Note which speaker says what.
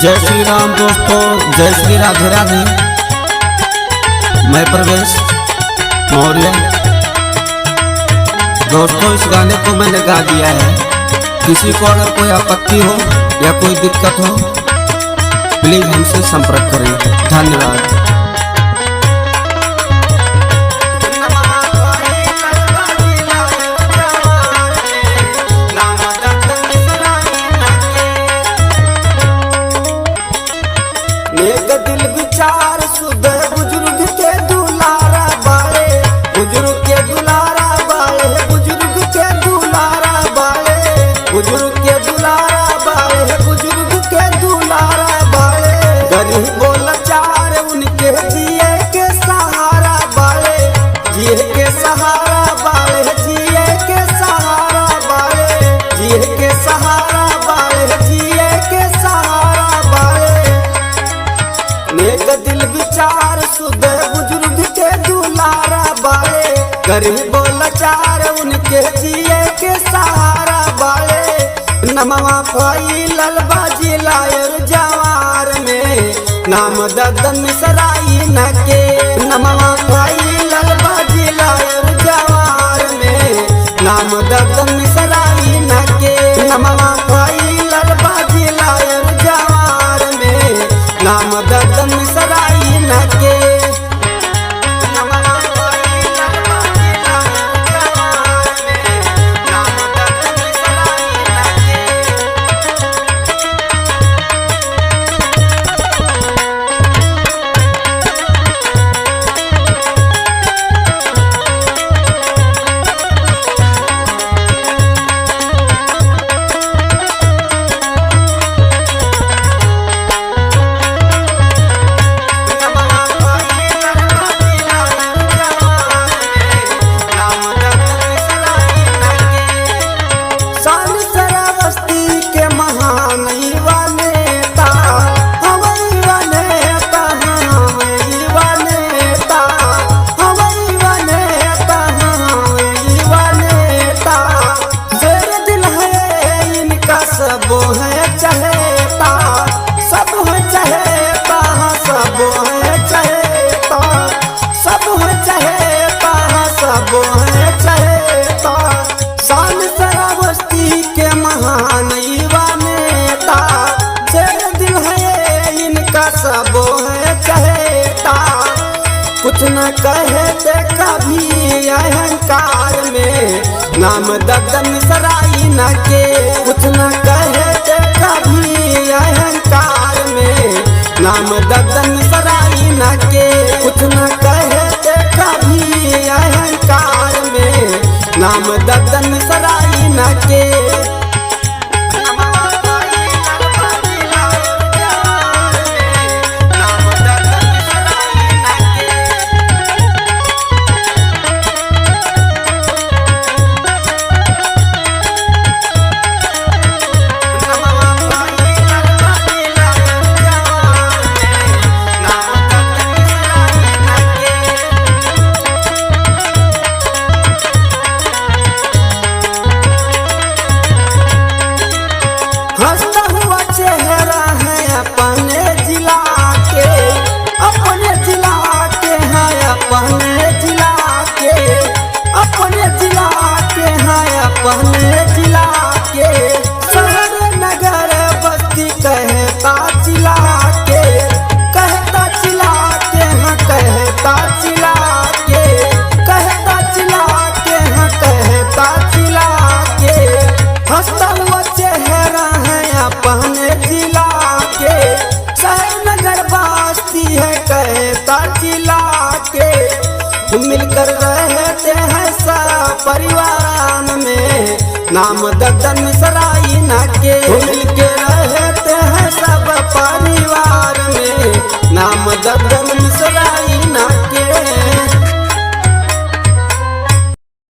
Speaker 1: जय श्री राम दोस्तों, जय श्री राधे राधे। मैं प्रवेश मौर्य। दोस्तों, इस गाने को मैंने गा दिया है। किसी को अगर कोई आपत्ति हो या कोई दिक्कत हो, प्लीज हमसे संपर्क करें। धन्यवाद।
Speaker 2: दिल विचार शुद्ध बुजुर्ग के दुलारा बाड़े, बुजुर्ग के दुलारा बाड़े, बुजुर्ग के दुलारा बाड़े, बुजुर्ग के दुलारा बाड़े, बुजुर्ग के दुलारा बाड़े। गरीबों लाचार उनके जिए के सहारा बाड़े, जिए के सहारा बाड़े, जिए के सहारा बाड़े, जिए के सहारा बाड़े, जिए के सहारा बाड़े। नेक दिल विचार शुद्ध बुजुर्ग के दुलारा बाड़े, गरीबों लाचार उनके जिए के सहारा बाड़े। नमवा फैलल बा जिला और जवार में, नाम ददन मिसराई न के। नमवा फैलल बा जिला और जवार में, नाम ददन मिसराई न के। नमवा फैलल बा जिला और जवार में, नाम ददन मिसराई न के। सब है चहेता, सब है चहेता, सब है चहेता, सब है चहेता, सब है चहेता। शान शरावस्ती के महान युवा नेता, शेर दिल है इनका, सब है चहेता। कुछ न कहते कभी अहंकार में, नाम ददन मिसराई न के। कुछ न कहते कभी अहंकार में, नाम ददन मिसराई न के। कुछ न कहते कभी अहंकार में, नाम ददन मिसराई न के। हंसता हुआ चेहरा है अपने जिला के, अपने जिला के हैं, अपने जिला के, अपने जिला के हैं, अपने जिला के। शहर नगर बस्ती कहता जिला के, कहता जिला के हैं, कहता जिला के, कहता जिला के हैं, कहता जिला के। हंसता हुआ चेहरा है अपने जिला के, शहर नगर बस्ती है, कहता जिला के। मिलकर रहते हैं सब परिवार में, नाम ददन मिसराई न के।